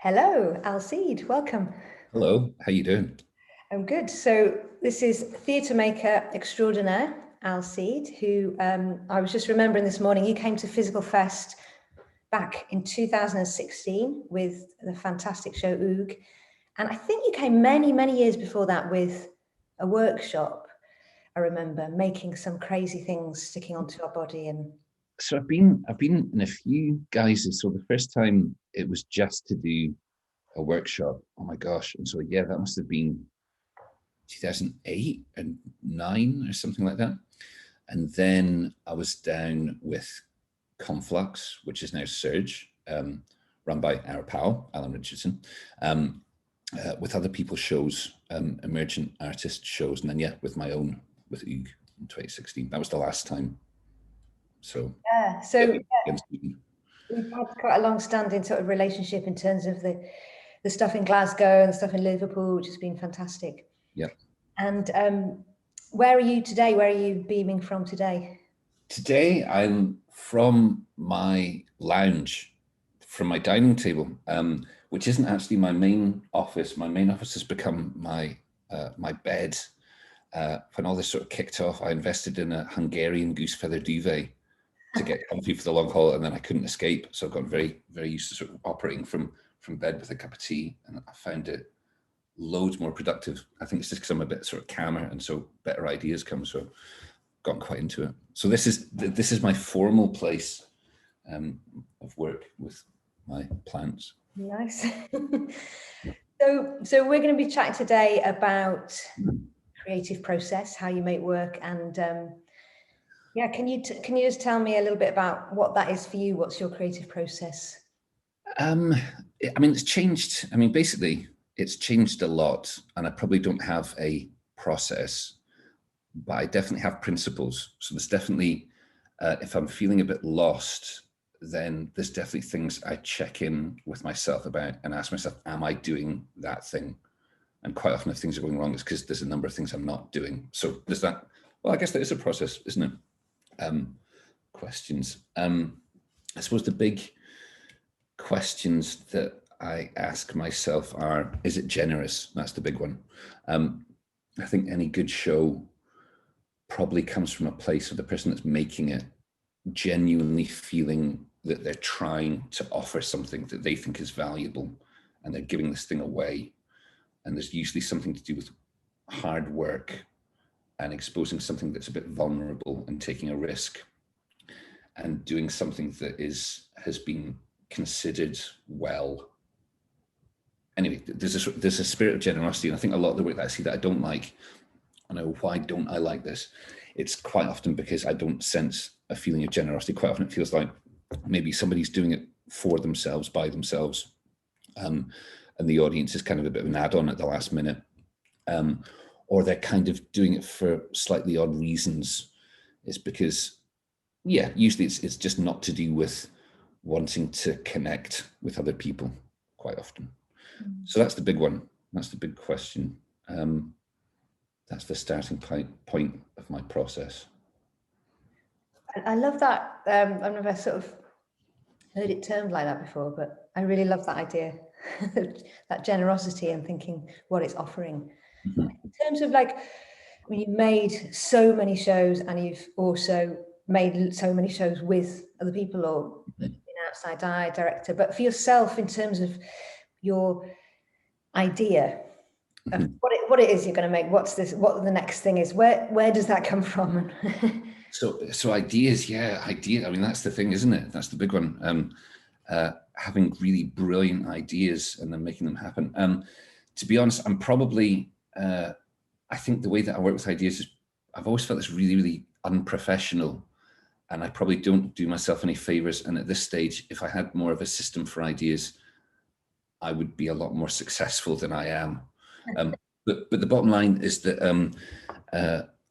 Hello, Alcide, welcome. Hello, how you doing? I'm good. So this is theatre maker extraordinaire, Alcide, who I was just remembering this morning, you came to Physical Fest back in 2016 with the fantastic show Oog. And I think you came many, many years before that with a workshop, I remember, making some crazy things sticking onto our body. And So I've been in a few guises. So the first time it was just to do a workshop. Oh my gosh. And so yeah, that must have been 2008 and 9 or something like that. And then I was down with Conflux, which is now Surge, run by our pal, Alan Richardson, with other people's shows, emergent artist shows. And then yeah, with my own, with Oog in 2016. That was the last time. So yeah, yeah, so we've had quite a long-standing sort of relationship in terms of the stuff in Glasgow and the stuff in Liverpool, which has been fantastic. yeah. And where are you today? Where are you beaming from today? Today I'm from my lounge, from my dining table, which isn't actually my main office. My main office has become my bed. When all this sort of kicked off, I invested in a Hungarian goose feather duvet to get comfy for the long haul, and then I couldn't escape. So I've gotten very, very used to sort of operating from bed with a cup of tea, and I found it loads more productive. I think it's just because I'm a bit sort of calmer, and so better ideas come. So I've gotten quite into it. So this is my formal place of work with my plants. Nice. So we're going to be chatting today about creative process, how you make work, and yeah, can you just tell me a little bit about what that is for you? What's your creative process? I mean, it's changed. I mean, basically, it's changed a lot, and I probably don't have a process, but I definitely have principles. So there's definitely, if I'm feeling a bit lost, then there's definitely things I check in with myself about and ask myself, am I doing that thing? And quite often if things are going wrong, it's because there's a number of things I'm not doing. So there's that. Well, I guess that is a process, isn't it? Questions. I suppose the big questions that I ask myself are, is it generous? That's the big one. I think any good show probably comes from a place of the person that's making it genuinely feeling that they're trying to offer something that they think is valuable, and they're giving this thing away. And there's usually something to do with hard work and exposing something that's a bit vulnerable and taking a risk and doing something that has been considered well. Anyway, there's a spirit of generosity, and I think a lot of the work that I see that I don't like, I know why don't I like this? It's quite often because I don't sense a feeling of generosity. Quite often it feels like maybe somebody's doing it for themselves, by themselves, and the audience is kind of a bit of an add-on at the last minute, or they're kind of doing it for slightly odd reasons. It's because, yeah, usually it's just not to do with wanting to connect with other people quite often. So that's the big one. That's the big question. That's the starting point of my process. I love that. I've never sort of heard it termed like that before, but I really love that idea, that generosity and thinking what it's offering. Mm-hmm. In terms of like, I mean, you've made so many shows and you've also made so many shows with other people or been outside eye director, but for yourself in terms of your idea of what it is you're going to make, what the next thing is, where does that come from? So ideas, yeah, idea. I mean, that's the thing, isn't it? That's the big one. Having really brilliant ideas and then making them happen. To be honest, I'm probably, I think the way that I work with ideas is I've always felt it's really, really unprofessional, and I probably don't do myself any favors. And at this stage, if I had more of a system for ideas, I would be a lot more successful than I am. But the bottom line is that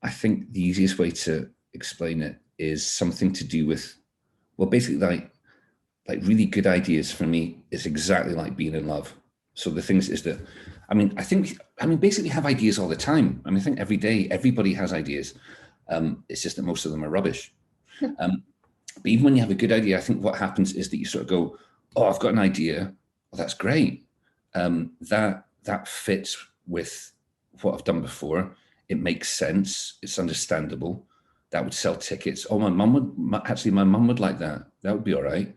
I think the easiest way to explain it is something to do with, well, basically like really good ideas for me is exactly like being in love. So the things is that, I mean, basically have ideas all the time. I mean, I think every day, everybody has ideas. It's just that most of them are rubbish. But even when you have a good idea, I think what happens is that you sort of go, oh, I've got an idea. well, that's great. That fits with what I've done before. It makes sense. It's understandable. That would sell tickets. Oh, my mum would like that. That would be all right.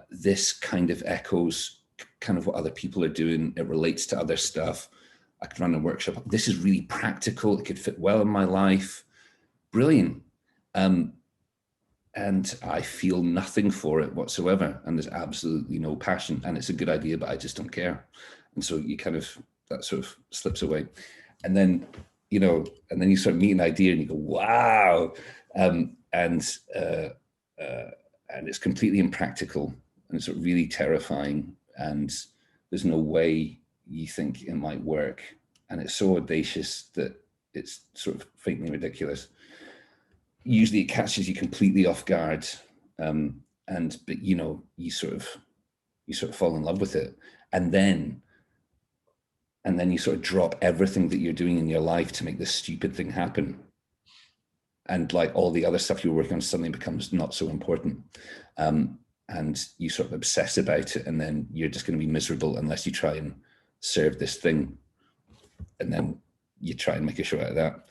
This kind of echoes kind of what other people are doing. It relates to other stuff. I could run a workshop. This is really practical. It could fit well in my life. Brilliant. And I feel nothing for it whatsoever. And there's absolutely no passion. And it's a good idea, but I just don't care. And so that sort of slips away. And then, and then you start meeting an idea and you go, wow. And it's completely impractical and it's really terrifying. And there's no way you think it might work. And it's so audacious that it's sort of faintly ridiculous. Usually it catches you completely off guard. But you sort of fall in love with it. And then you sort of drop everything that you're doing in your life to make this stupid thing happen. And like all the other stuff you're working on suddenly becomes not so important. And you sort of obsess about it. And then you're just going to be miserable unless you try and serve this thing. And then you try and make a show out of that.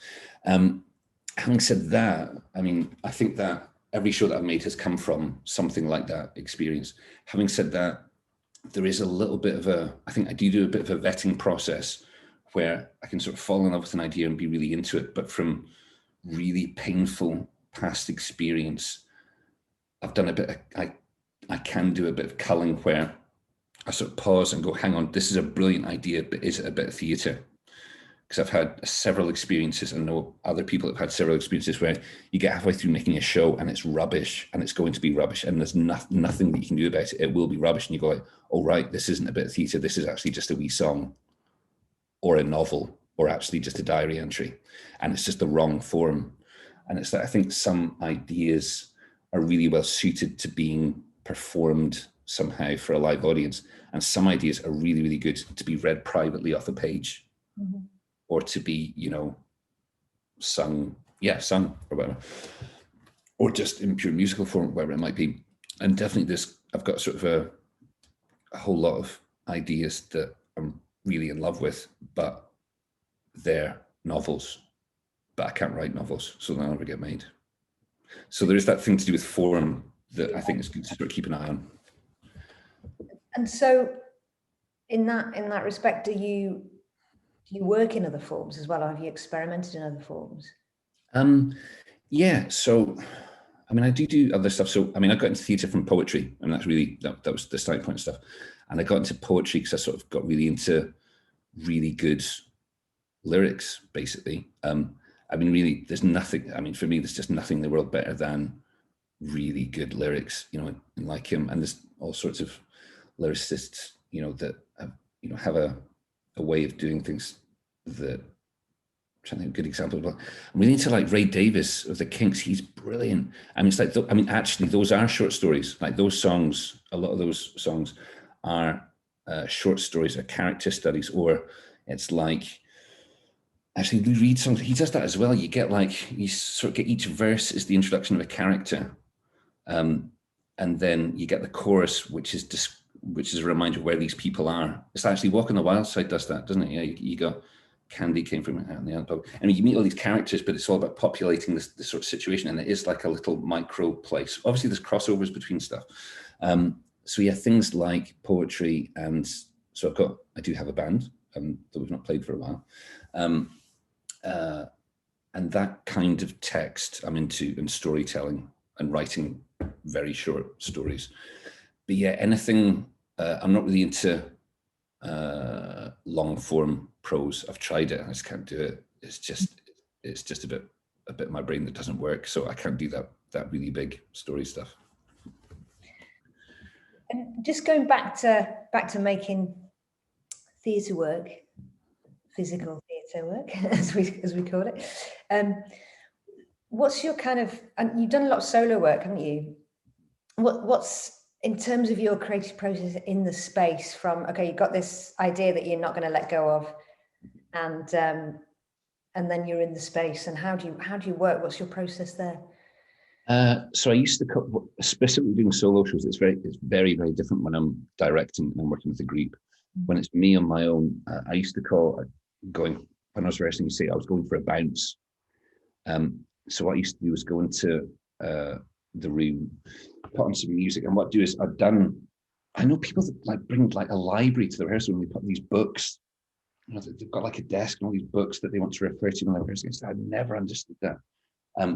Having said that, I mean, I think that every show that I've made has come from something like that experience. Having said that, there is a little bit of I think I do a bit of a vetting process where I can sort of fall in love with an idea and be really into it. But from really painful past experience, I've done I can do a bit of culling where I sort of pause and go, hang on, this is a brilliant idea, but is it a bit of theatre? Because I've had several experiences and know other people have had several experiences where you get halfway through making a show and it's rubbish and it's going to be rubbish and there's nothing that you can do about it. It will be rubbish. And you go like, oh, right, this isn't a bit of theatre. This is actually just a wee song or a novel or actually just a diary entry. And it's just the wrong form. And it's that I think some ideas are really well suited to being performed somehow for a live audience. And some ideas are really, really good to be read privately off a page. Mm-hmm. Or to be, sung or whatever, or just in pure musical form, whatever it might be. And definitely I've got sort of a whole lot of ideas that I'm really in love with, but they're novels, but I can't write novels, so they'll never get made. So there is that thing to do with form that I think is good to sort of keep an eye on. And so in that respect, do you work in other forms as well, or have you experimented in other forms? Yeah, so I mean, I do other stuff. So I mean, I got into theatre from poetry, and that's really that was the starting point stuff. And I got into poetry because I sort of got really into really good lyrics, basically. I mean, really, there's nothing. I mean, for me, there's just nothing in the world better than really good lyrics, and like him. And there's all sorts of lyricists, that have a way of doing things that. I'm trying to think of a good example. But I'm really into like Ray Davies of the Kinks. He's brilliant. I mean, it's like actually, those are short stories. Like those songs, a lot of those songs are short stories or character studies, or it's like. Actually, we read songs. He does that as well. You sort of get each verse is the introduction of a character, and then you get the chorus, which is a reminder of where these people are. It's actually Walk on the Wild Side does that, doesn't it? Yeah, you go. Candy came from out in the pub. I mean, you meet all these characters, but it's all about populating this sort of situation, and it is like a little micro place. Obviously, there's crossovers between stuff. So yeah, things like poetry, and so I do have a band that we've not played for a while. And that kind of text I'm into, and storytelling and writing very short stories. But yeah, anything, I'm not really into long form prose. I've tried it, I just can't do it. It's just a bit of my brain that doesn't work. So I can't do that really big story stuff. And just going back to making theatre work, physical theatre work, as we call it. What's your kind of, and you've done a lot of solo work, haven't you? What's in terms of your creative process in the space from, okay, you've got this idea that you're not going to let go of, and then you're in the space, and how do you work? What's your process there? So I used to specifically doing solo shows. It's very, very different when I'm directing and I'm working with a group. When it's me on my own, I used to call going when I was wrestling. You say I was going for a bounce. So what I used to do was go into the room, put on some music, and what I do is I know people that like bring like a library to the rehearsal and they put these books. You know, they've got like a desk and all these books that they want to refer to when they're rehearsing. I never understood that.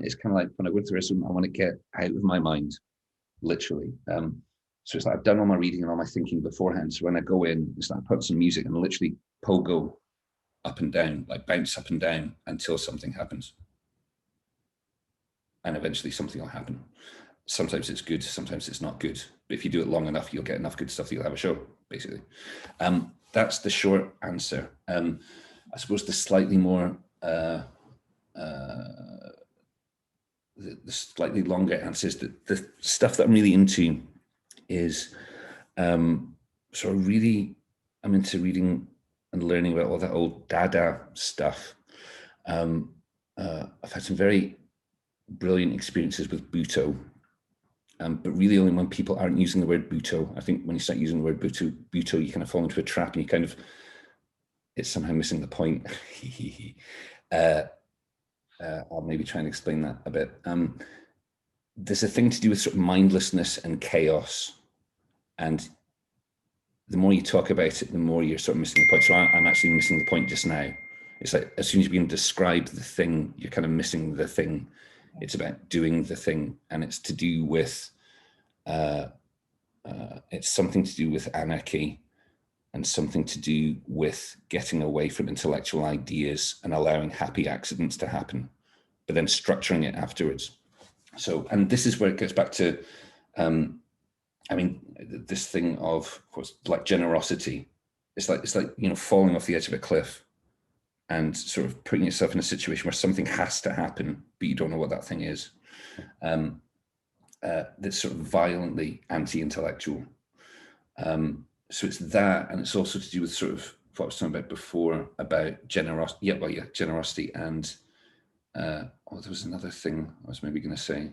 It's kind of like when I go to the rehearsal, I want to get out of my mind, literally. So it's like I've done all my reading and all my thinking beforehand. So when I go in, it's like I put some music and literally pogo up and down, like bounce up and down until something happens. And eventually something will happen. Sometimes it's good, sometimes it's not good. But if you do it long enough, you'll get enough good stuff that you'll have a show, basically. That's the short answer. I suppose the slightly more, the slightly longer answer is that the stuff that I'm really into is sort of really, I'm into reading and learning about all that old Dada stuff. I've had some very brilliant experiences with Buto, but really only when people aren't using the word Buto. I think when you start using the word Buto, you kind of fall into a trap and you kind of, it's somehow missing the point. I'll maybe try and explain that a bit. There's a thing to do with sort of mindlessness and chaos. And the more you talk about it, the more you're sort of missing the point. So I'm actually missing the point just now. It's like, as soon as you begin to describe the thing, you're kind of missing the thing. It's about doing the thing. And it's to do with, it's something to do with anarchy and something to do with getting away from intellectual ideas and allowing happy accidents to happen, but then structuring it afterwards. So, and this is where it gets back to, I mean, this thing of course, like generosity. It's like, you know, falling off the edge of a cliff and sort of putting yourself in a situation where something has to happen, but you don't know what that thing is. That's sort of violently anti-intellectual. So it's that, and it's also to do with sort of what I was talking about before about generosity. Yeah, well, yeah, generosity and there was another thing I was maybe going to say.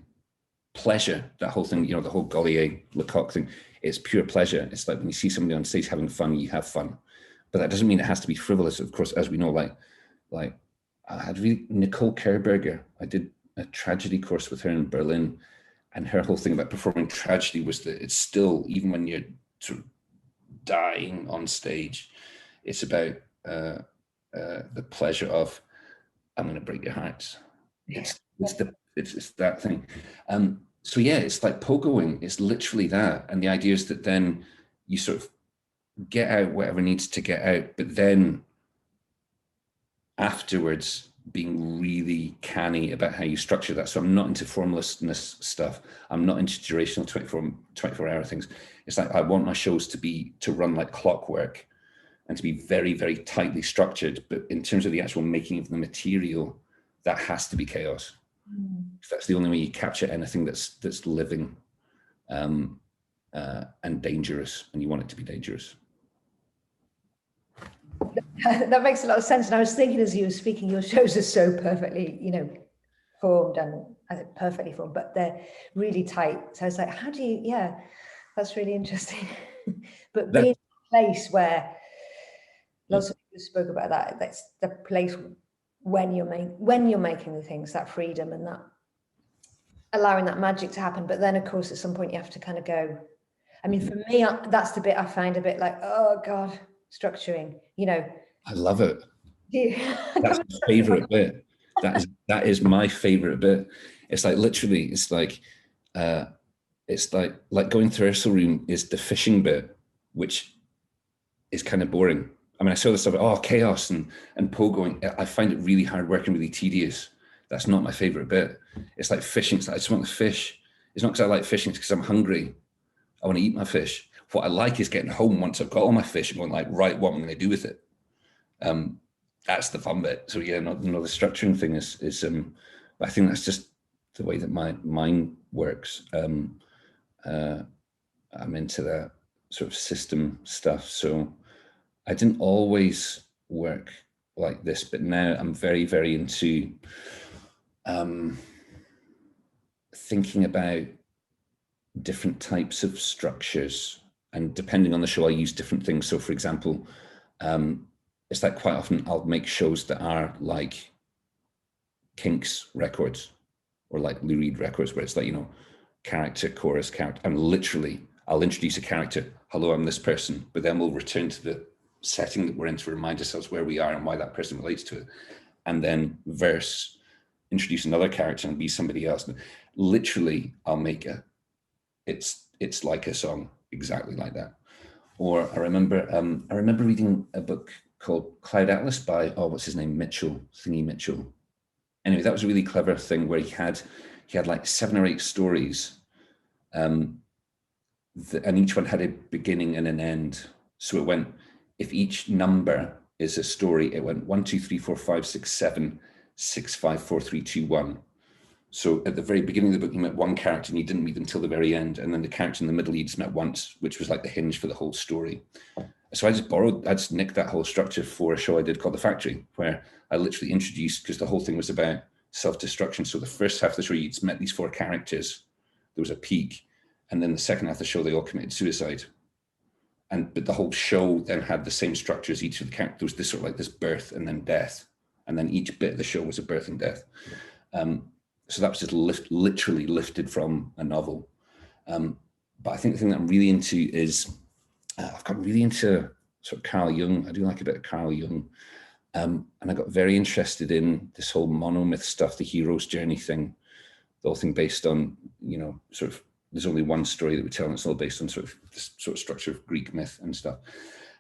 Pleasure, that whole thing, you know, the whole Gaulier Lecoq thing. It's pure pleasure. It's like when you see somebody on stage having fun, you have fun, but that doesn't mean it has to be frivolous. Of course, as we know, like I had Nicole Kerberger. I did a tragedy course with her in Berlin, and her whole thing about performing tragedy was that it's still, even when you're sort of dying on stage, it's about the pleasure of, I'm going to break your hearts. It's that thing. So yeah, it's like pogoing. It's literally that, and the idea is that then you sort of get out whatever needs to get out, but then afterwards being really canny about how you structure that. So I'm not into formlessness stuff. I'm not into durational 24-hour things. It's like I want my shows to run like clockwork and to be very, very tightly structured. But in terms of the actual making of the material, that has to be chaos. That's the only way you capture anything that's living and dangerous, and you want it to be dangerous. That makes a lot of sense. And I was thinking as you were speaking, your shows are so perfectly, you know, formed and perfectly formed, but they're really tight. So I was like, how do you, yeah, that's really interesting. But being in a place where lots of people spoke about that, that's the place when you're making the things, that freedom and that allowing that magic to happen. But then of course, at some point you have to kind of go, I mean, for me, that's the bit I find a bit like, oh God, structuring, you know. I love it. That's my favorite bit. That is my favorite bit. It's like literally, it's like going to rehearsal room is the fishing bit, which is kind of boring. I mean, I saw this stuff, chaos and pogoing. I find it really hard work and really tedious. That's not my favorite bit. It's like fishing. It's like, I just want to fish. It's not because I like fishing, it's because I'm hungry. I want to eat my fish. What I like is getting home once I've got all my fish and going like, right, what am I going to do with it? That's the fun bit. So yeah, the structuring thing is I think that's just the way that my mind works. I'm into that sort of system stuff. So I didn't always work like this, but now I'm very, very into thinking about different types of structures, and depending on the show, I use different things. So for example, it's like quite often I'll make shows that are like Kinks records or like Lou Reed records, where it's like, you know, character, chorus, character, and literally I'll introduce a character, hello, I'm this person, but then we'll return to the setting that we're in to remind ourselves where we are and why that person relates to it. And then verse, introduce another character and be somebody else. Literally, I'll make it's like a song, exactly like that. Or I remember reading a book called Cloud Atlas by, what's his name? Mitchell. Anyway, that was a really clever thing where he had like 7 or 8 stories, and each one had a beginning and an end. So it went, if each number is a story, it went 1, 2, 3, 4, 5, 6, 7, 6, 5, 4, 3, 2, 1. So at the very beginning of the book, you met one character and you didn't meet them until the very end. And then the character in the middle, you just met once, which was like the hinge for the whole story. So I just nicked that whole structure for a show I did called The Factory, where I literally introduced, because the whole thing was about self-destruction. So the first half of the show, you just met these 4 characters. There was a peak. And then the second half of the show, they all committed suicide. But the whole show then had the same structure as each of the characters. There was this sort of like this birth and then death. And then each bit of the show was a birth and death. So that was just literally lifted from a novel. But I think the thing that I'm really into is, I've gotten really into sort of Carl Jung. I do like a bit of Carl Jung. And I got very interested in this whole monomyth stuff, the hero's journey thing, the whole thing based on, you know, sort of, there's only one story that we tell, and it's all based on sort of this sort of structure of Greek myth and stuff.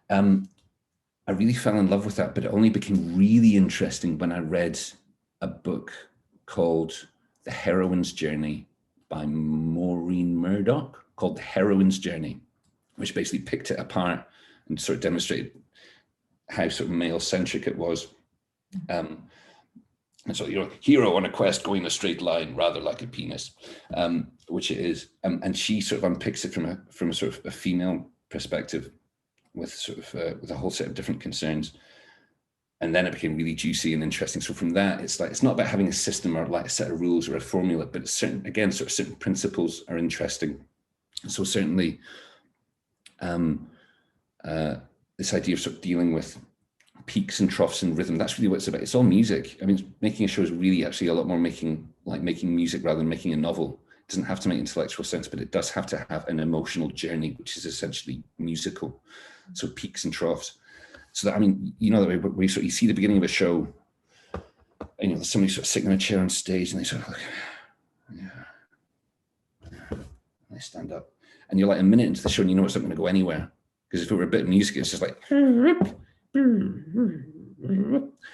I really fell in love with that, but it only became really interesting when I read a book called The Heroine's Journey by Maureen Murdoch, called The Heroine's Journey, which basically picked it apart and sort of demonstrated how sort of male-centric it was. And so, you know, hero on a quest going a straight line, rather like a penis, which it is. And she sort of unpicks it from a sort of a female perspective, with sort of with a whole set of different concerns. And then it became really juicy and interesting. So from that, it's like, it's not about having a system or like a set of rules or a formula, but certain principles are interesting. So certainly, this idea of sort of dealing with peaks and troughs and rhythm, that's really what it's about. It's all music. I mean, making a show is really actually a lot more making music rather than making a novel. It doesn't have to make intellectual sense, but it does have to have an emotional journey, which is essentially musical. So peaks and troughs. So that, I mean, you know, the way you see the beginning of a show, and, you know, there's somebody sort of sitting in a chair on stage, and they sort of like, and they stand up, and you're like a minute into the show, and you know it's not going to go anywhere, because if it were a bit of music, it's just like, that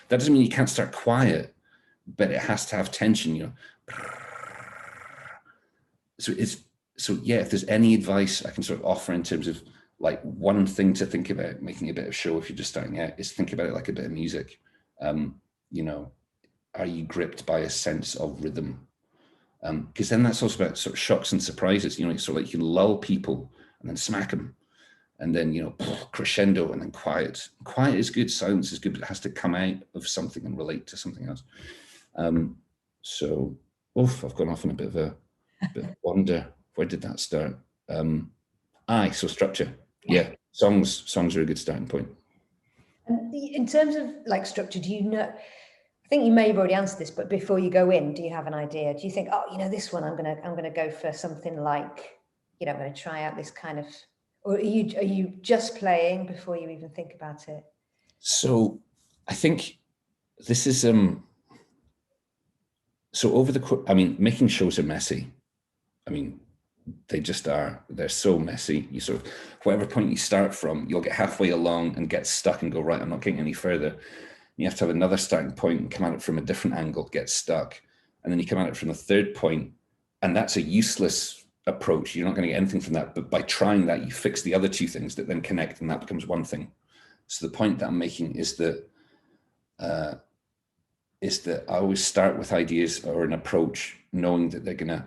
doesn't mean you can't start quiet, but it has to have tension, you know. So yeah, if there's any advice I can sort of offer in terms of like one thing to think about making a bit of show if you're just starting out, is think about it like a bit of music. You know, are you gripped by a sense of rhythm? Because then that's also about sort of shocks and surprises. You know, it's sort of like you can lull people and then smack them, and then, you know, crescendo and then quiet. Quiet is good, silence is good, but it has to come out of something and relate to something else. So, I've gone off on a bit of wonder. Where did that start? So structure. Yeah, songs are a good starting point. And in terms of like structure, do you know, I think you may have already answered this, but before you go in, do you have an idea? Do you think, oh, you know, this one I'm gonna go for something like, you know, I'm gonna try out this kind of, or are you just playing before you even think about it? So I think this is so over the, I mean, making shows are messy. I mean, they just are. They're so messy. You sort of, whatever point you start from, you'll get halfway along and get stuck and go, right, I'm not getting any further. You have to have another starting point and come at it from a different angle, get stuck. And then you come at it from the third point, and that's a useless approach. You're not going to get anything from that. But by trying that, you fix the other 2 things that then connect, and that becomes one thing. So the point that I'm making is that I always start with ideas or an approach, knowing that they're going to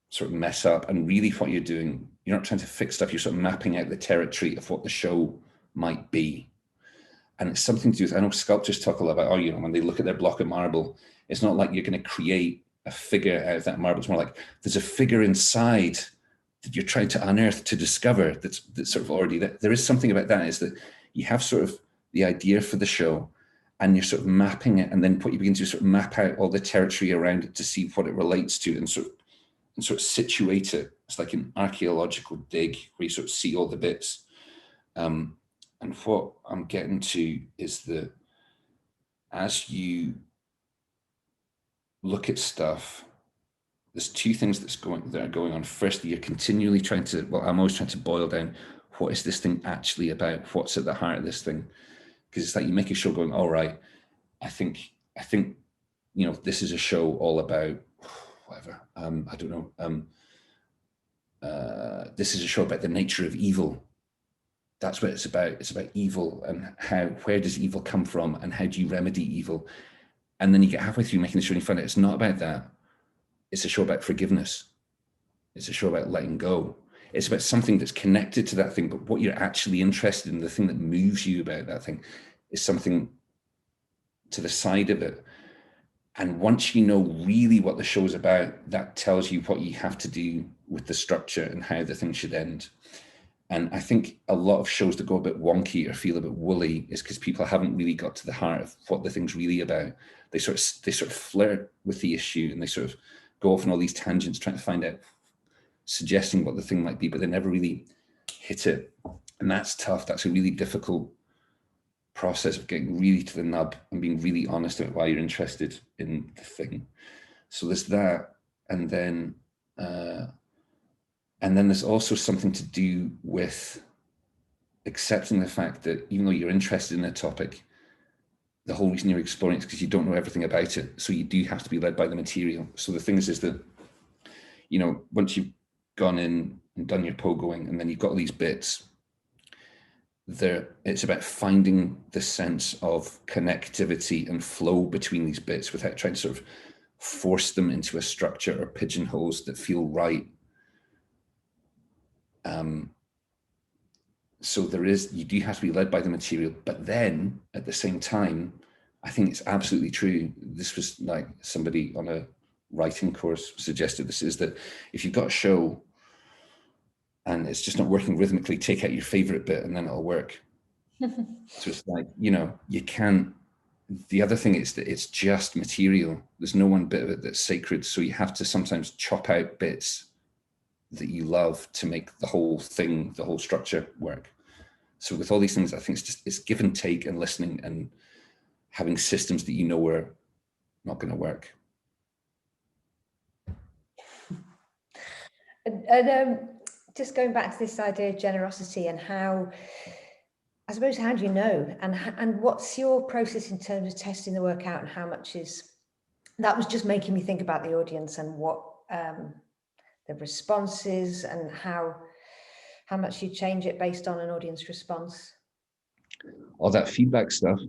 sort of mess up. And really what you're doing, you're not trying to fix stuff, you're sort of mapping out the territory of what the show might be. And it's something to do with, I know sculptors talk a lot about, you know, when they look at their block of marble, it's not like you're going to create a figure out of that marble. It's more like there's a figure inside that you're trying to unearth, to discover, that's sort of already there. There is something about that, is that you have sort of the idea for the show, and you're sort of mapping it, and then you begin to sort of map out all the territory around it to see what it relates to, and sort of situate it. It's like an archaeological dig where you sort of see all the bits. And what I'm getting to is that as you look at stuff, there's two things that are going on. Firstly, you're continually trying to, well, I'm always trying to boil down, what is this thing actually about? What's at the heart of this thing? Because it's like you make a show going, all right, I think, this is a show all about whatever. I don't know. This is a show about the nature of evil. That's what it's about. It's about evil, and where does evil come from, and how do you remedy evil? And then you get halfway through making the show and you find out it's not about that. It's a show about forgiveness. It's a show about letting go. It's about something that's connected to that thing, but what you're actually interested in, the thing that moves you about that thing, is something to the side of it. And once you know really what the show's about, that tells you what you have to do with the structure and how the thing should end. And I think a lot of shows that go a bit wonky or feel a bit woolly is because people haven't really got to the heart of what the thing's really about. They sort of flirt with the issue, and they sort of go off on all these tangents trying to find out, suggesting what the thing might be, but they never really hit it. And that's tough. That's a really difficult process of getting really to the nub and being really honest about why you're interested in the thing. So there's that. And then there's also something to do with accepting the fact that even though you're interested in a topic, the whole reason you're exploring it is because you don't know everything about it. So you do have to be led by the material. So the thing is that, once you've gone in and done your pogoing, and then you've got all these bits, it's about finding the sense of connectivity and flow between these bits without trying to sort of force them into a structure or pigeonholes that feel right. So you do have to be led by the material, but then at the same time, I think it's absolutely true. This was like somebody on a writing course suggested this, is that if you've got a show and it's just not working rhythmically, take out your favorite bit and then it'll work. So it's like, you can't, the other thing is that it's just material. There's no one bit of it that's sacred. So you have to sometimes chop out bits that you love to make the whole thing, the whole structure work. So with all these things, I think it's give and take, and listening, and having systems that are not going to work. And just going back to this idea of generosity, and how, I suppose, how do you know, and what's your process in terms of testing the work out, and how much that was just making me think about the audience and what the responses, and how much you change it based on an audience response. All that feedback stuff.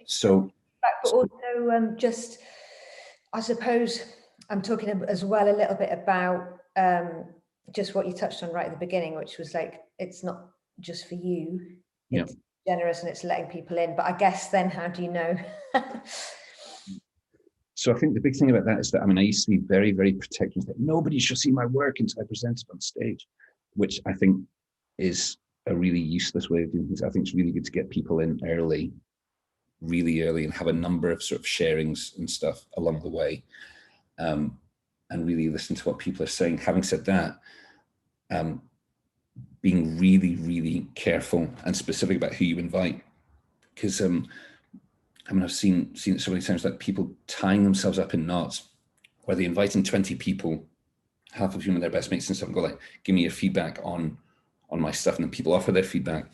So, but also just, I suppose I'm talking as well a little bit about just what you touched on right at the beginning, which was like, it's not just for you, it's generous and it's letting people in. But I guess then, how do you know? So I think the big thing about that is that, I used to be very, very protective that nobody should see my work until I present it on stage, which I think is a really useless way of doing things. I think it's really good to get people in really early, and have a number of sort of sharings and stuff along the way, and really listen to what people are saying. Having said that, being really, really careful and specific about who you invite, because I've seen it so many times, like people tying themselves up in knots, where they invite in 20 people, half of whom are their best mates and stuff, and go like, give me your feedback on my stuff. And then people offer their feedback.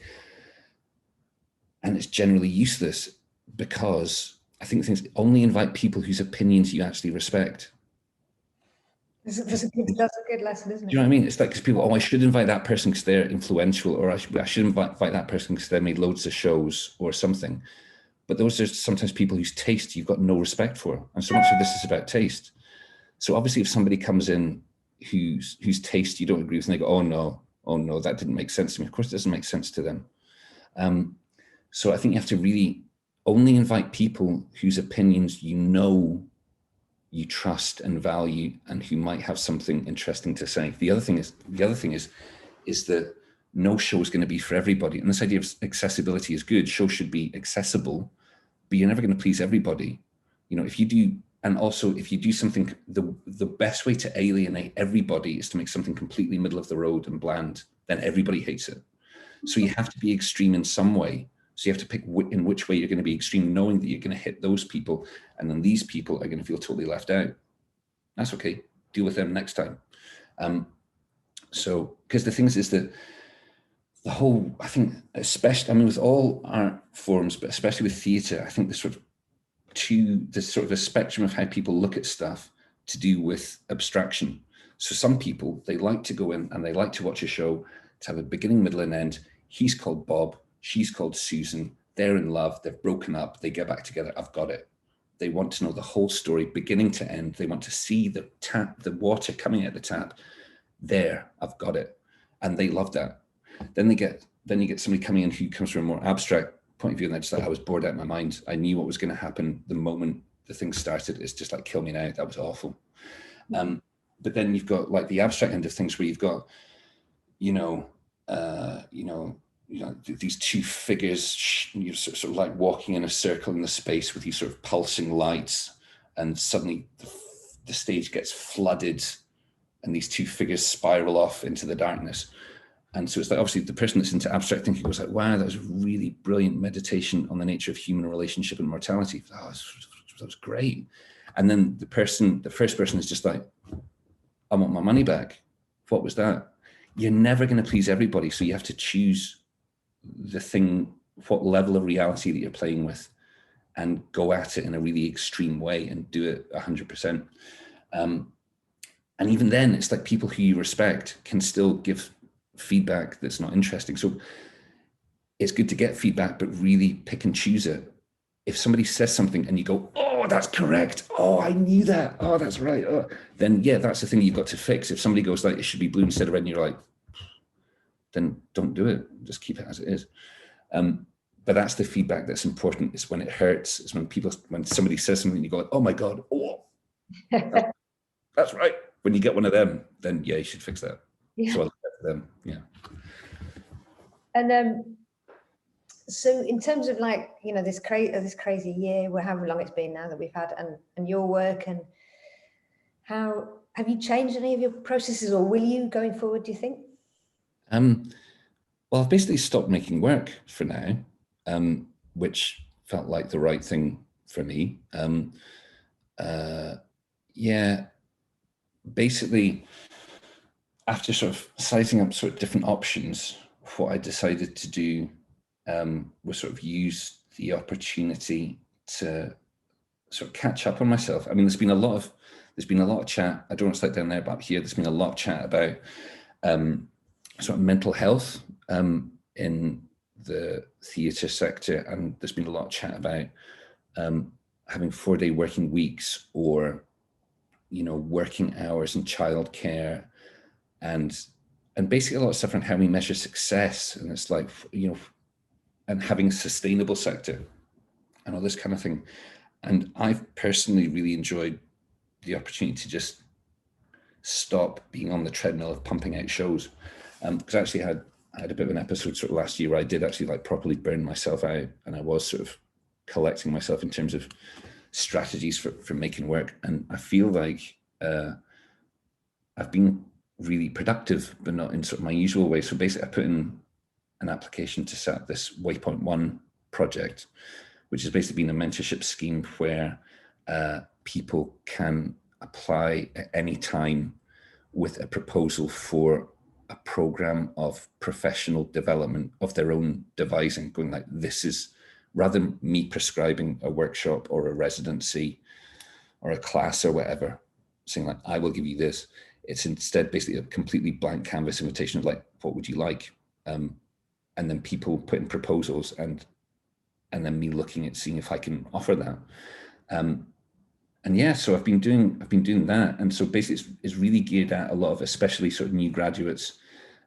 And it's generally useless, because I think things only invite people whose opinions you actually respect. That's a good lesson, isn't it? Do you know what I mean? It's like, because people, I should invite that person because they're influential, or I should invite that person because they made loads of shows or something. But those are sometimes people whose taste you've got no respect for. And so much of this is about taste. So obviously if somebody comes in whose taste you don't agree with, and they go, oh no, that didn't make sense to me. Of course it doesn't make sense to them. So I think you have to really only invite people whose opinions you trust and value and who might have something interesting to say. The other thing is that no show is going to be for everybody. And this idea of accessibility is good. Shows should be accessible, but you're never going to please everybody. You know, if you do, and also if you do something, the best way to alienate everybody is to make something completely middle of the road and bland, then everybody hates it. So you have to be extreme in some way. So you have to pick in which way you're going to be extreme, knowing that you're going to hit those people, and then these people are going to feel totally left out. That's okay. Deal with them next time. So, because the thing is that the whole, I think, especially, I mean, with all art forms, but especially with theatre, I think there's sort of a spectrum of how people look at stuff to do with abstraction. So some people, they like to go in and they like to watch a show to have a beginning, middle, and end. He's called Bob, she's called Susan, they're in love, they've broken up, they get back together, I've got it. They want to know the whole story, beginning to end. They want to see the tap, the water coming out the tap. There, I've got it. And they love that. Then you get somebody coming in who comes from a more abstract point of view, and they're just like, I was bored out of my mind. I knew what was going to happen the moment the thing started. It's just like, kill me now. That was awful. But then you've got like the abstract end of things where you've got, these two figures, you're sort of like walking in a circle in the space with these sort of pulsing lights, and suddenly the stage gets flooded and these two figures spiral off into the darkness. And so it's like, obviously the person that's into abstract thinking goes like, wow, that was a really brilliant meditation on the nature of human relationship and mortality. Oh, that was great. And then the first person is just like, I want my money back. What was that? You're never going to please everybody. So you have to choose the thing, what level of reality that you're playing with, and go at it in a really extreme way and do it 100%. And even then, it's like people who you respect can still give feedback that's not interesting. So it's good to get feedback, but really pick and choose it. If somebody says something and you go, oh, that's correct. Oh, I knew that. Oh, that's right. Oh, then yeah, that's the thing you've got to fix. If somebody goes like, it should be blue instead of red, and you're like, then don't do it. Just keep it as it is. But that's the feedback that's important. It's when it hurts. It's when somebody says something, you go like, oh my God, oh, that's right. When you get one of them, then yeah, you should fix that. Yeah. So I look at them, yeah. And so in terms of like, this crazy year, however long it's been now that we've had, and your work, and how have you changed any of your processes, or will you going forward, do you think? Well, I've basically stopped making work for now, which felt like the right thing for me. Yeah, basically, after sort of sizing up sort of different options, what I decided to do was sort of use the opportunity to sort of catch up on myself. I mean, there's been a lot of chat. I don't want to slow down there, but here there's been a lot of chat about sort of mental health in the theatre sector, and there's been a lot of chat about having 4-day working weeks, or working hours and childcare, and basically a lot of stuff on how we measure success, and it's like and having a sustainable sector and all this kind of thing. And I've personally really enjoyed the opportunity to just stop being on the treadmill of pumping out shows, because I actually had a bit of an episode sort of last year where I did actually like properly burn myself out, and I was sort of collecting myself in terms of strategies for making work. And I feel like I've been really productive, but not in sort of my usual way. So basically I put in an application to set up this Waypoint-1 project, which has basically been a mentorship scheme where people can apply at any time with a proposal for a program of professional development of their own devising, going like, this is, rather than me prescribing a workshop or a residency or a class or whatever, saying like, I will give you this. It's instead basically a completely blank canvas invitation of like, what would you like? And then people put in proposals, and then me looking at seeing if I can offer that. And yeah, so I've been doing that. And so basically it's really geared at a lot of, especially sort of new graduates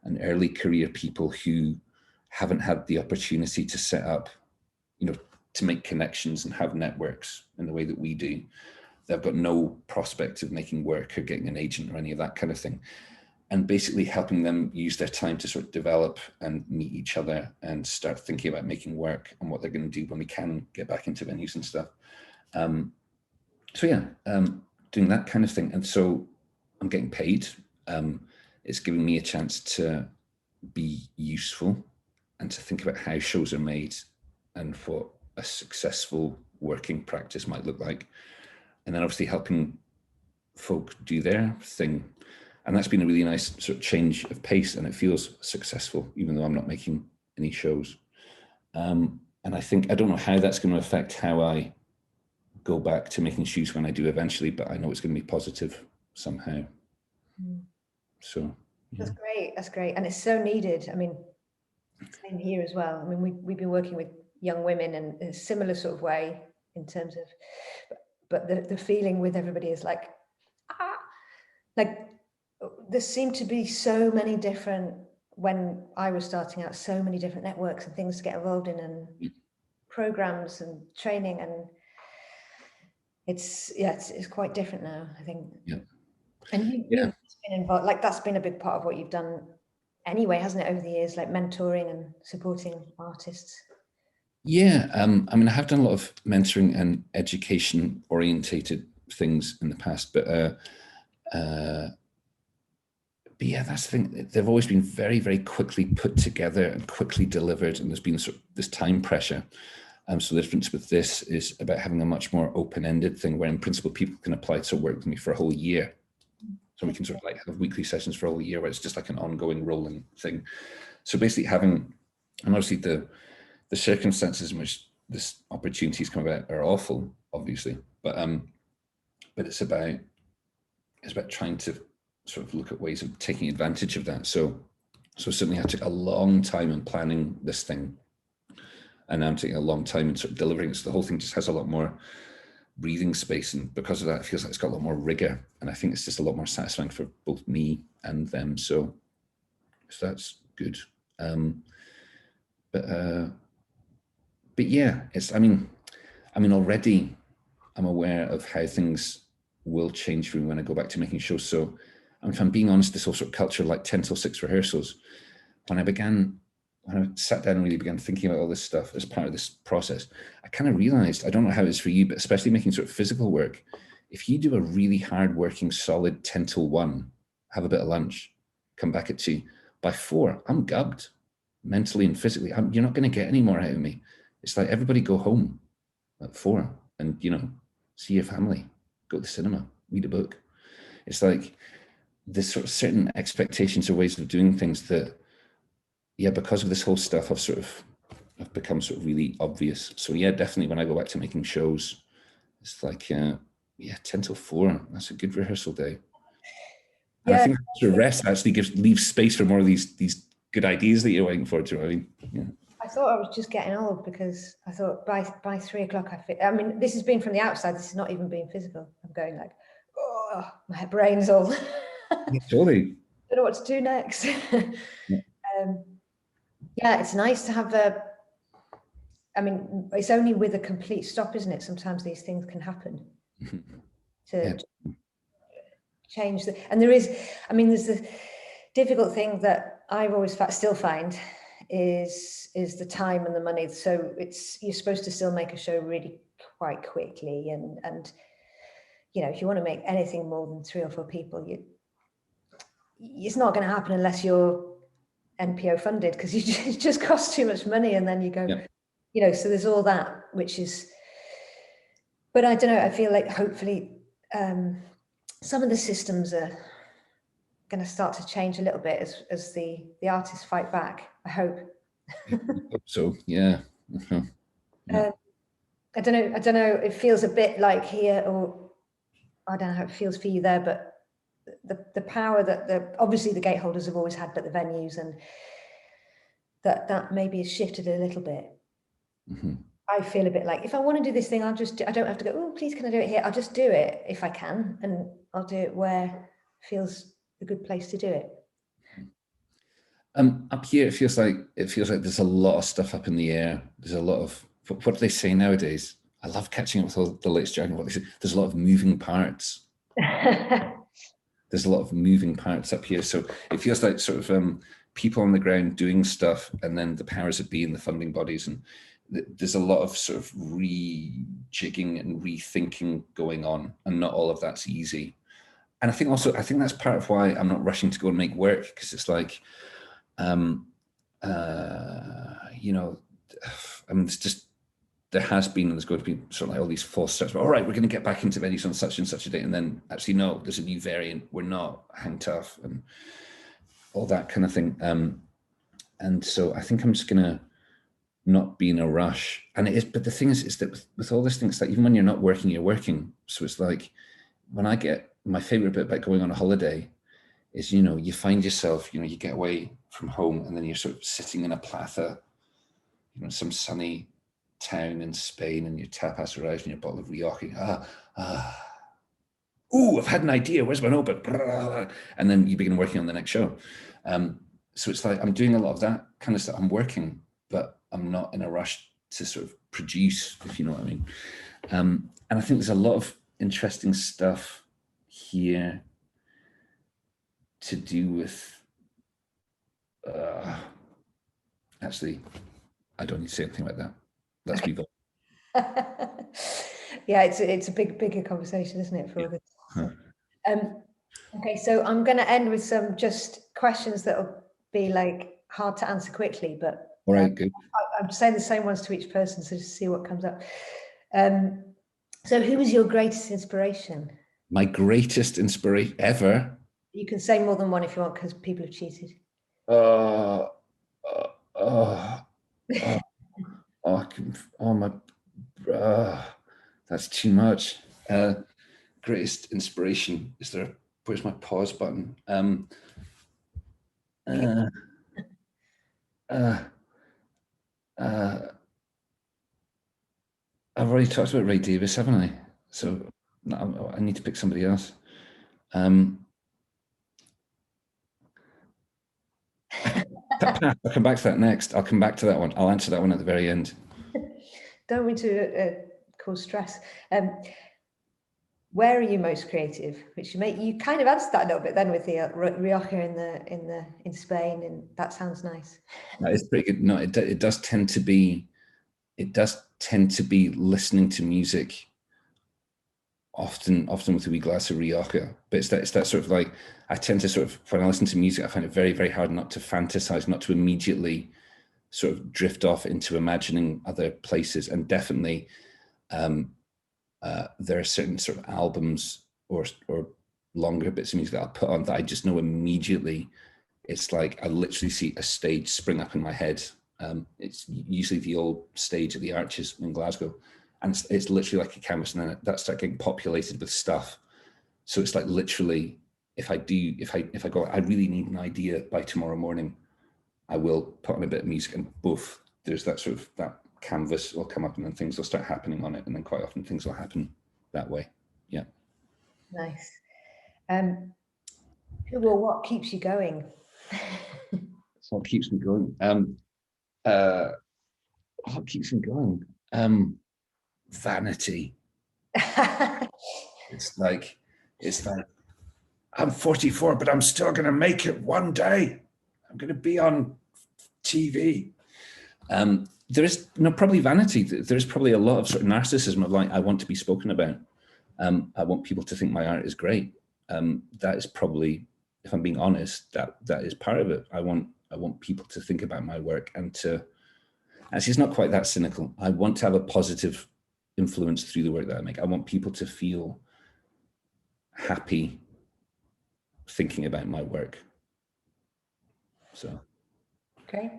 and early career people who haven't had the opportunity to set up, to make connections and have networks in the way that we do. they've got no prospect of making work or getting an agent or any of that kind of thing. And basically helping them use their time to sort of develop and meet each other and start thinking about making work and what they're going to do when we can get back into venues and stuff. So yeah, doing that kind of thing. And so I'm getting paid. It's giving me a chance to be useful and to think about how shows are made and what a successful working practice might look like. And then obviously helping folk do their thing. And that's been a really nice sort of change of pace, and it feels successful, even though I'm not making any shows. And I think, I don't know how that's going to affect how I go back to making shoes when I do eventually, but I know it's going to be positive somehow. So yeah. That's great. That's great. And it's so needed. I mean, same here as well. I mean, we've been working with young women in a similar sort of way in terms of, but the feeling with everybody is like there seemed to be so many different, when I was starting out, so many different networks and things to get involved in, and programs and training, and it's quite different now, I think. Yeah. And you've been involved, like that's been a big part of what you've done anyway, hasn't it, over the years, like mentoring and supporting artists? Yeah, I mean, I have done a lot of mentoring and education orientated things in the past, but yeah, that's the thing. They've always been very, very quickly put together and quickly delivered, and there's been sort of this time pressure. So the difference with this is about having a much more open-ended thing, where in principle people can apply to work with me for a whole year. So we can sort of like have weekly sessions for a whole year, where it's just like an ongoing rolling thing. So basically having, and obviously the circumstances in which this opportunities come about are awful, obviously, but it's about trying to sort of look at ways of taking advantage of that. So certainly I took a long time in planning this thing, and now I'm taking a long time in sort of delivering it. So the whole thing just has a lot more breathing space, and because of that, it feels like it's got a lot more rigor, and I think it's just a lot more satisfying for both me and them. So that's good. But yeah, I mean already I'm aware of how things will change for me when I go back to making shows. So if I'm being honest, this whole sort of culture, like 10 till 6 rehearsals, when I sat down and really began thinking about all this stuff as part of this process, I kind of realized, I don't know how it's for you, but especially making sort of physical work, if you do a really hard working, solid 10 till 1, have a bit of lunch, come back at 2, by 4, I'm gubbed mentally and physically. You're not going to get any more out of me. It's like, everybody go home at 4 and, see your family, go to the cinema, read a book. It's like this sort of certain expectations or ways of doing things that, yeah, because of this whole stuff, I've become sort of really obvious. So yeah, definitely when I go back to making shows, it's like, 10 till 4, that's a good rehearsal day. And I think the rest actually leaves space for more of these good ideas that you're waiting for. Do you know what I mean? Yeah. I thought I was just getting old, because I thought by 3 o'clock I mean, this has been from the outside. This has not even been physical. I'm going like, oh, my brain's all. Totally. Don't know what to do next. Yeah, it's nice to have I mean, it's only with a complete stop, isn't it? Sometimes these things can happen to change and there's the difficult thing that I've always still find is the time and the money. So you're supposed to still make a show really quite quickly, and if you want to make anything more than 3 or 4 people, it's not going to happen unless you're NPO funded, because it just costs too much money, and then you go, so there's all that, which is, but I don't know, I feel like hopefully some of the systems are going to start to change a little bit as the artists fight back, I hope. I hope so, yeah. I don't know, it feels a bit like here, or I don't know how it feels for you there, but the power that obviously the gateholders have always had, but the venues, and that maybe has shifted a little bit. I feel a bit like, if I want to do this thing, I don't have to go, oh, please, can I do it here? I'll just do it if I can, and I'll do it where it feels a good place to do it. Up here, it feels like there's a lot of stuff up in the air. There's a lot of, what do they say nowadays? I love catching up with all the latest jargon. There's a lot of moving parts. There's a lot of moving parts up here. So it feels like sort of people on the ground doing stuff, and then the powers that be and the funding bodies. And there's a lot of sort of rejigging and rethinking going on, and not all of that's easy. And I think that's part of why I'm not rushing to go and make work, because it's like, you know, I mean, it's just, there has been, and there's going to be sort of like all these false starts. All right, we're going to get back into venues on such and such a date, and then actually no, there's a new variant. We're not, hang tough, and all that kind of thing. And so I think I'm just going to not be in a rush. And it is, but the thing is that with all this thing, it's like even when you're not working, you're working. So it's like when I get, my favorite bit about going on a holiday is, you know, you find yourself, you know, you get away from home and then you're sort of sitting in a plaza, you know, some sunny town in Spain, and your tapas arrives and your bottle of Rioja. Ooh, I've had an idea. Where's my notebook? And then you begin working on the next show. So it's like I'm doing a lot of that kind of stuff. I'm working, but I'm not in a rush to sort of produce, if you know what I mean. And I think there's a lot of interesting stuff here to do with. Actually, I don't need to say anything about that. Let's move on. Yeah, it's a bigger conversation, isn't it, for all this? Okay, so I'm going to end with some just questions that will be like hard to answer quickly, but all right, good. I'm saying the same ones to each person, so just see what comes up. So who was your greatest inspiration? My greatest inspiration ever? You can say more than one if you want, because people have cheated. That's too much. Greatest inspiration. Is there? Where's my pause button? I've already talked about Ray Davis, haven't I? So I need to pick somebody else. I'll come back to that next. I'll come back to that one. I'll answer that one at the very end. Don't mean to cause stress. Where are you most creative? Which you kind of answered that a little bit then with the Rioja in Spain, and that sounds nice. That is pretty good. No, it does tend to be. It does tend to be listening to music. Often with a wee glass of Rioja, but it's that sort of like, I tend to sort of, when I listen to music, I find it very, very hard not to fantasize, not to immediately sort of drift off into imagining other places. And definitely there are certain sort of albums or longer bits of music that I'll put on that I just know immediately. It's like I literally see a stage spring up in my head. It's usually the old stage at the Arches in Glasgow. And it's literally like a canvas, and then that starts getting populated with stuff. So it's like literally, if I go, I really need an idea by tomorrow morning, I will put on a bit of music, and both, there's that sort of, that canvas will come up, and then things will start happening on it, and then quite often things will happen that way. Yeah. Nice. Who or what keeps you going? What keeps me going? What keeps me going? Vanity. It's like I'm 44, but I'm still going to make it one day. I'm going to be on TV. There is probably vanity. There's probably a lot of sort of narcissism of like, I want to be spoken about. I want people to think my art is great. That is probably, if I'm being honest, that is part of it. I want people to think about my work, and to, actually, it's not quite that cynical. I want to have a positive influence through the work that I make. I want people to feel happy thinking about my work. So. Okay.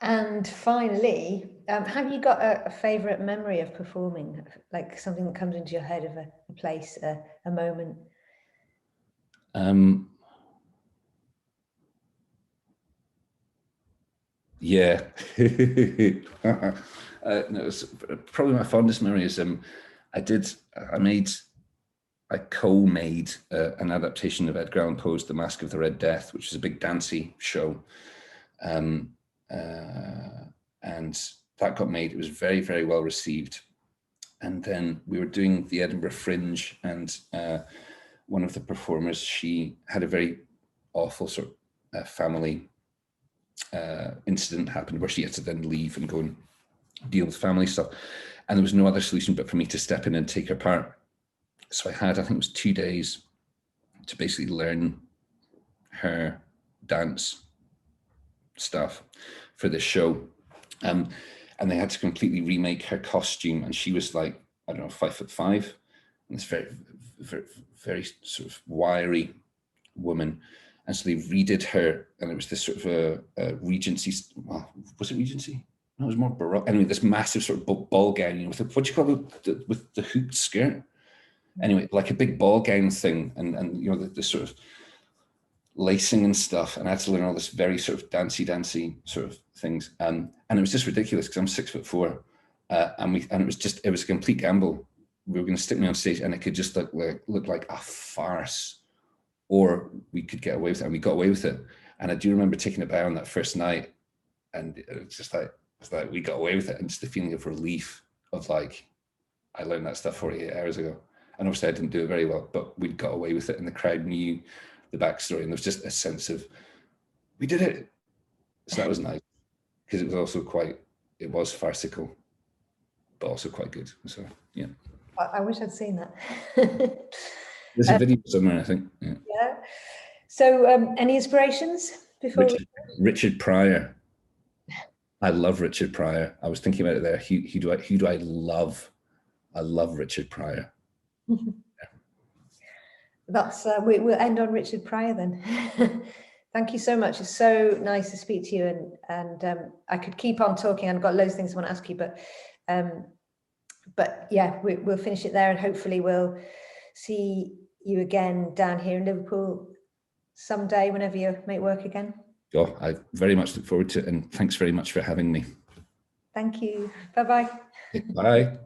And finally, have you got a favorite memory of performing, like something that comes into your head of a place, a moment? Yeah. No, it's probably my fondest memory is I co-made an adaptation of Edgar Allan Poe's The Masque of the Red Death, which is a big dancey show. And that got made. It was very, very well received. And then we were doing the Edinburgh Fringe, and one of the performers, she had a very awful sort of family incident happened where she had to then leave and go and deal with family stuff. And there was no other solution but for me to step in and take her part. So I had, I think it was 2 days to basically learn her dance stuff for this show. And they had to completely remake her costume. And she was like, I don't know, 5'5", and this very, very, very sort of wiry woman. And so they redid her, and it was this sort of a Regency, well, was it Regency? No, it was more Baroque. Anyway, this massive sort of ball gown, you know, with what do you call it, with the hooped skirt? Anyway, like a big ball gown thing, and you know, the sort of lacing and stuff. And I had to learn all this very sort of dancey sort of things. And it was just ridiculous because I'm 6'4", and it was a complete gamble. We were going to stick me on stage, and it could just look like a farce, or we could get away with it, and we got away with it. And I do remember taking it back on that first night, and it's just like we got away with it, and just the feeling of relief of like, I learned that stuff 48 hours ago. And obviously I didn't do it very well, but we got away with it, and the crowd knew the backstory, and there was just a sense of, we did it. So that was nice, because it was also it was farcical, but also quite good. So yeah. I wish I'd seen that. There's a video somewhere, I think. Yeah. Yeah. So any inspirations before Richard Pryor. I love Richard Pryor. I was thinking about it there. Who do I love? I love Richard Pryor. Yeah. That's we'll end on Richard Pryor then. Thank you so much. It's so nice to speak to you, and I could keep on talking. I've got loads of things I want to ask you, but yeah, we'll finish it there, and hopefully we'll see you again down here in Liverpool someday, whenever you make work again. Oh, I very much look forward to it, and thanks very much for having me. Thank you. Bye-bye. Bye.